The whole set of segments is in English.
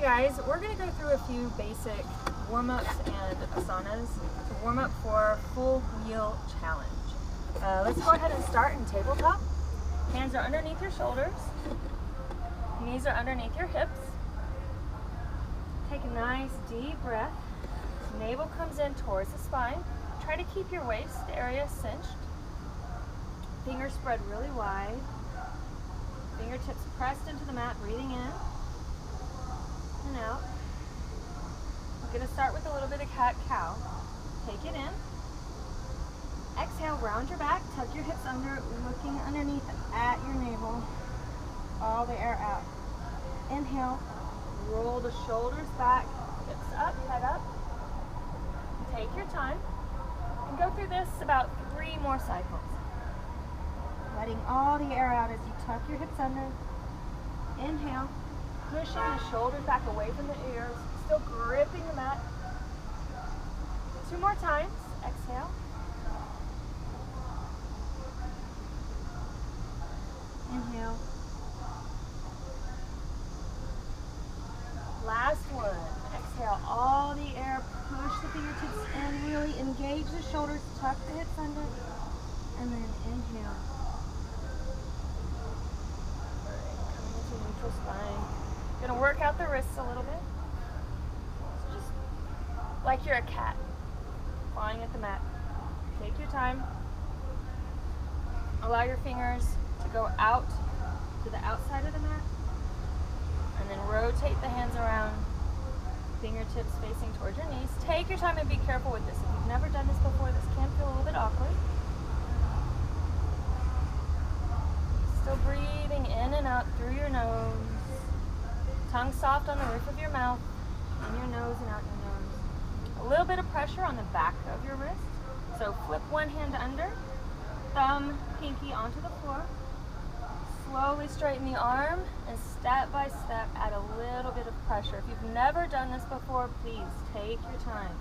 guys, we're going to go through a few basic warm-ups and asanas to warm up for full wheel challenge. Let's go ahead and start in tabletop. Hands are underneath your shoulders. Knees are underneath your hips. Take a nice deep breath. Navel comes in towards the spine. Try to keep your waist area cinched. Fingers spread really wide. Fingertips pressed into the mat, breathing in and out. We're going to start with a little bit of cat-cow. Take it in. Exhale, round your back, tuck your hips under, looking underneath at your navel. All the air out. Inhale, roll the shoulders back, hips up, head up. Take your time and go through this about 3 more cycles. Letting all the air out as you tuck your hips under. Inhale, pushing the shoulders back away from the ears, still gripping the mat. 2 more times. Exhale. Inhale. Last one. Exhale all the air, push the fingertips in, really engage the shoulders, tuck the hips under, and then inhale. Coming into neutral spine. Gonna work out the wrists a little bit. So just like you're a cat, flying at the mat. Take your time. Allow your fingers to go out to the outside of the mat, and then rotate the hands around, fingertips facing towards your knees. Take your time and be careful with this. If you've never done this before, this can feel a little bit awkward. Still breathing in and out through your nose. Tongue soft on the roof of your mouth, in your nose and out your nose. A little bit of pressure on the back of your wrist. So flip one hand under, thumb, pinky onto the floor. Slowly straighten the arm, and step by step add a little bit of pressure. If you've never done this before, please take your time.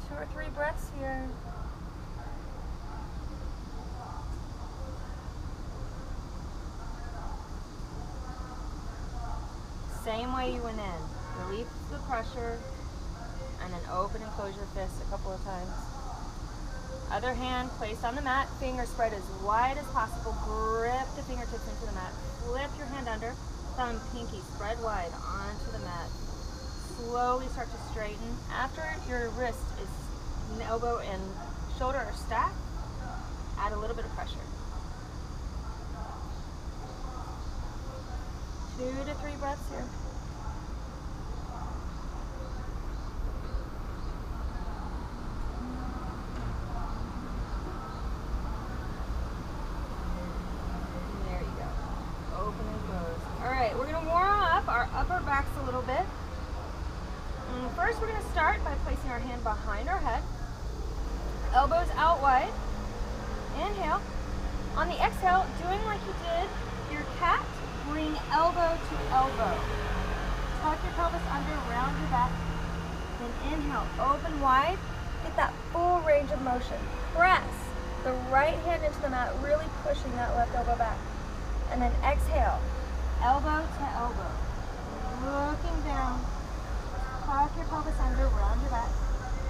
2 or 3 breaths here. Same way you went in. Relieve the pressure, and then open and close your fists a couple of times. Other hand placed on the mat, fingers spread as wide as possible. Grip the fingertips into the mat. Flip your hand under, thumb, pinky spread wide onto the mat. Slowly start to straighten. After your wrist is elbow and shoulder are stacked, add a little bit of pressure. 2 to 3 breaths here. Upper backs a little bit. And first, we're going to start by placing our hand behind our head, elbows out wide. Inhale. On the exhale, doing like you did your cat, bring elbow to elbow. Tuck your pelvis under, round your back. Then inhale, open wide. Get that full range of motion. Press the right hand into the mat, really pushing that left elbow back. And then exhale, elbow to elbow. Looking down, tuck your pelvis under, round your back,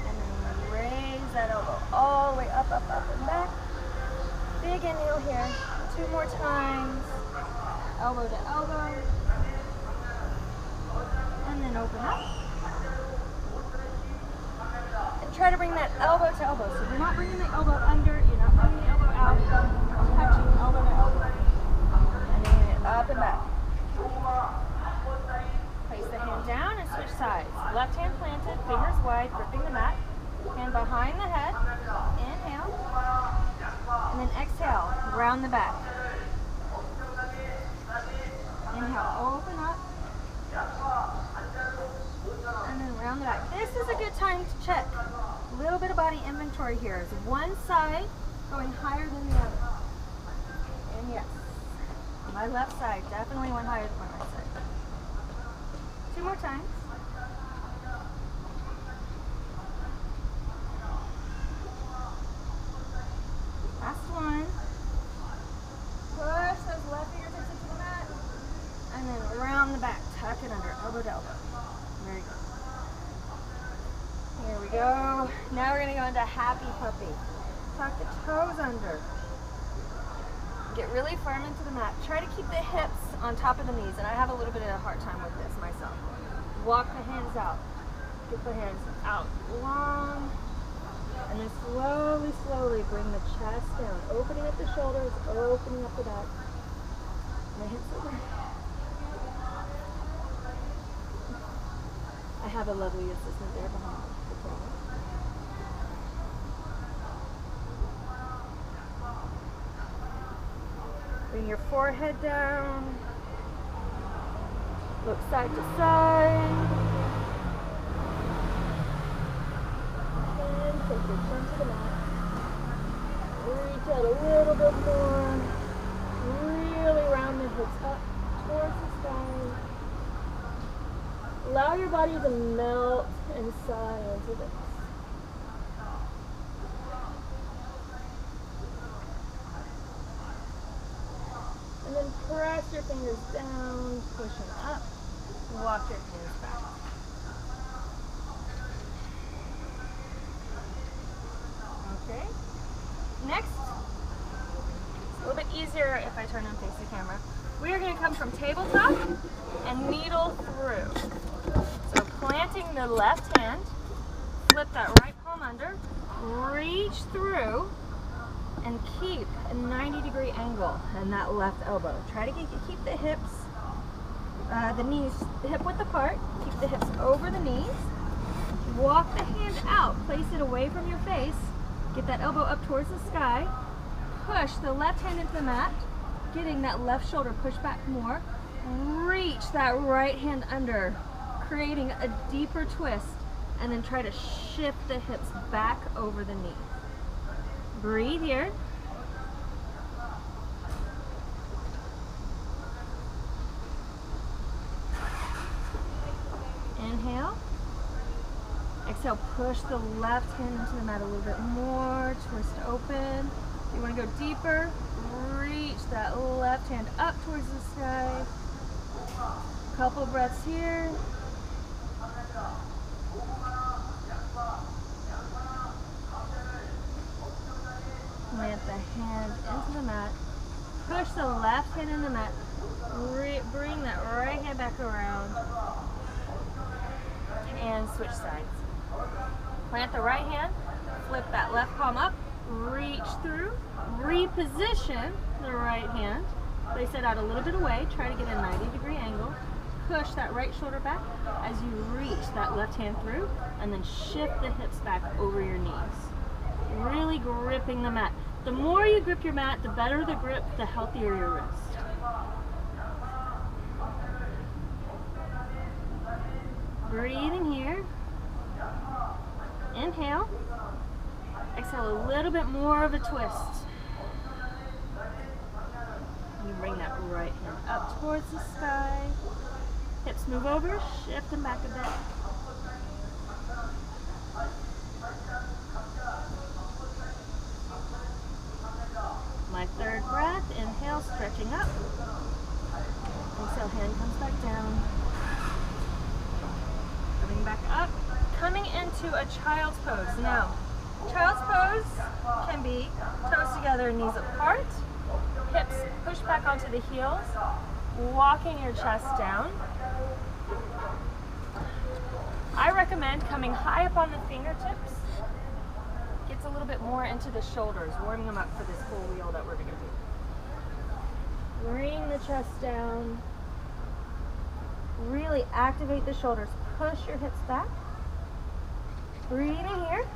and then raise that elbow all the way up, up, up, and back. Big inhale here. 2 more times. Elbow to elbow. And then open up. And try to bring that elbow to elbow. So you're not bringing the elbow under, you're not bringing the elbow out, touching elbow to elbow. And then up and back. Place the hand down and switch sides. Left hand planted, fingers wide, gripping the mat. Hand behind the head. Inhale. And then exhale, round the back. Inhale, open up. And then round the back. This is a good time to check. A little bit of body inventory here. Is one side going higher than the other? And yes, my left side definitely went higher than my right side. 2 more times. Last one. Push those left fingertips elbow to elbow. Very good. Here we go. Now we're going to go into happy puppy. Tuck the toes under. Get really firm into the mat. Try to keep the hips on top of the knees, and I have a little bit of a hard time with this myself. Walk the hands out. Get the hands out long, and then slowly, slowly bring the chest down. Opening up the shoulders, opening up the back. My hips over. I have a lovely assistant there behind me. Bring your forehead down. Look side to side. And take your chin to the mat. Reach out a little bit more. Really round the hips up towards the sky. Allow your body to melt and sigh into this. And then press your fingers down, pushing up. Walk your hands back. Okay. Next, it's a little bit easier if I turn and face the camera. We are going to come from tabletop and needle through. So planting the left hand, flip that right palm under, reach through, and keep a 90-degree angle in that left elbow. Try to keep the hips, the knees hip width apart. Keep the hips over the knees. Walk the hand out. Place it away from your face. Get that elbow up towards the sky. Push the left hand into the mat, getting that left shoulder pushed back more. Reach that right hand under, creating a deeper twist, and then try to shift the hips back over the knees. Breathe here. Inhale. Exhale, push the left hand into the mat a little bit more. Twist open. You want to go deeper. Reach that left hand up towards the sky. Couple breaths here. Plant the hand into the mat. Push the left hand in the mat. Bring that right hand back around. And switch sides. Plant the right hand. Flip that left palm up. Reach through. Reposition the right hand. Place it out a little bit away. Try to get a 90-degree angle. Push that right shoulder back as you reach that left hand through, and then shift the hips back over your knees. Really gripping the mat. The more you grip your mat, the better the grip, the healthier your wrist. Breathing here. Inhale. Exhale a little bit more of a twist. You bring that right hand up towards the sky. Hips move over, shift them back a bit. My third breath, inhale, stretching up. Exhale, hand comes back down. Coming back up. Coming into a child's pose. Now, child's pose can be toes together, knees apart. Hips push back onto the heels. Walking your chest down. I recommend coming high up on the fingertips. Gets a little bit more into the shoulders, warming them up for this full wheel that we're going to do. Bring the chest down. Really activate the shoulders. Push your hips back. Breathing here.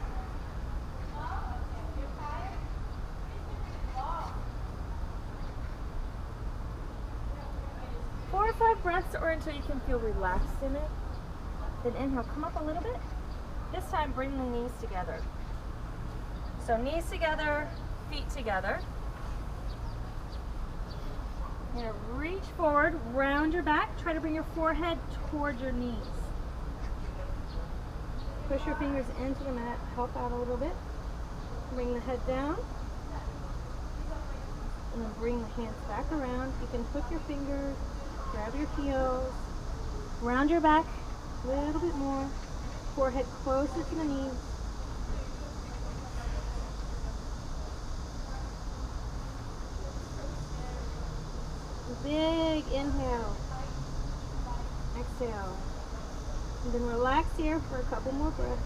Four or 5 breaths, or until you can feel relaxed in it. Then inhale, come up a little bit. This time, bring the knees together. So knees together, feet together. You're going to reach forward, round your back. Try to bring your forehead towards your knees. Push your fingers into the mat, help out a little bit. Bring the head down. And then bring the hands back around. You can hook your fingers, grab your heels, Round your back a little bit more. Forehead closer to the knees. Big inhale. Exhale. And then relax here for a couple more breaths.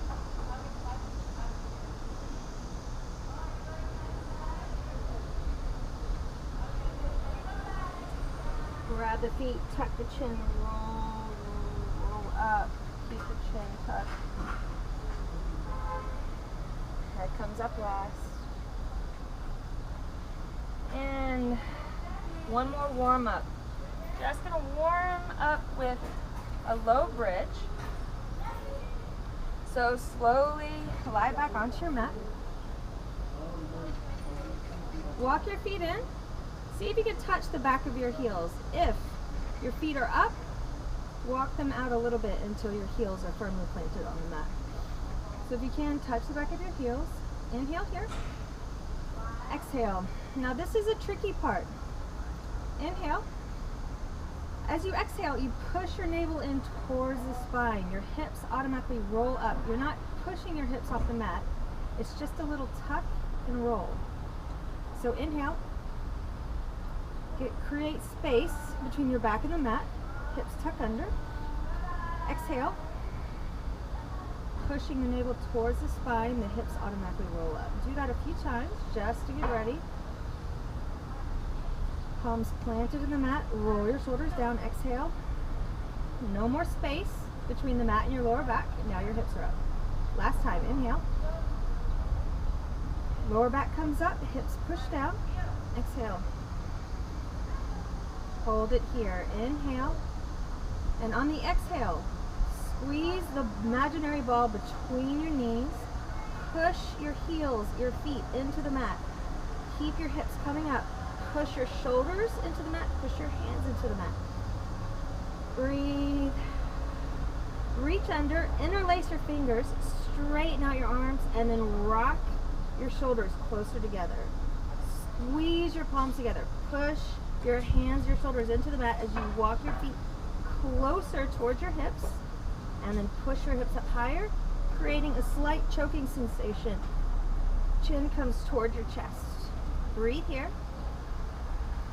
Grab the feet, tuck the chin, roll up. Keep the chin tucked. Head comes up last. And one more warm up. Just gonna warm up with a low bridge. So slowly lie back onto your mat. Walk your feet in. See if you can touch the back of your heels. If your feet are up, walk them out a little bit until your heels are firmly planted on the mat. So if you can, touch the back of your heels. Inhale here. Exhale. Now this is a tricky part. Inhale. As you exhale, you push your navel in towards the spine. Your hips automatically roll up. You're not pushing your hips off the mat. It's just a little tuck and roll. So inhale. Create space between your back and the mat. Hips tuck under. Exhale. Pushing the navel towards the spine. The hips automatically roll up. Do that a few times just to get ready. Palms planted in the mat. Roll your shoulders down. Exhale. No more space between the mat and your lower back. Now your hips are up. Last time. Inhale. Lower back comes up. Hips push down. Exhale. Hold it here. Inhale. And on the exhale, squeeze the imaginary ball between your knees. Push your heels, your feet into the mat. Keep your hips coming up. Push your shoulders into the mat. Push your hands into the mat. Breathe. Reach under. Interlace your fingers. Straighten out your arms. And then rock your shoulders closer together. Squeeze your palms together. Push your hands, your shoulders into the mat as you walk your feet closer towards your hips, and then push your hips up higher, creating a slight choking sensation. Chin comes towards your chest. Breathe here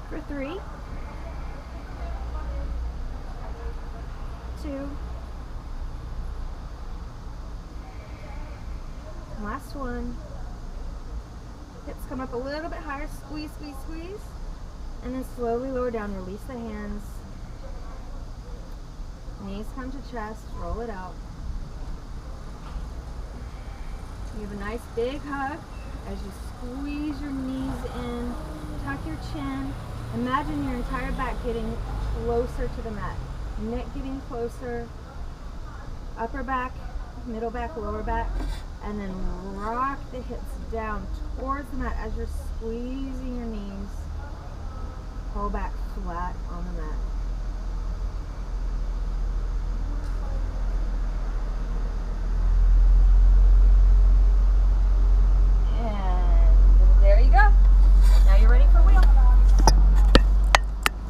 for 3, 2, last one. Hips come up a little bit higher. Squeeze, squeeze, squeeze. And then slowly lower down, release the hands. Knees come to chest, roll it out. You have a nice big hug as you squeeze your knees in, tuck your chin. Imagine your entire back getting closer to the mat. Neck getting closer, upper back, middle back, lower back. And then rock the hips down towards the mat as you're squeezing your knees. Pull back flat on the mat.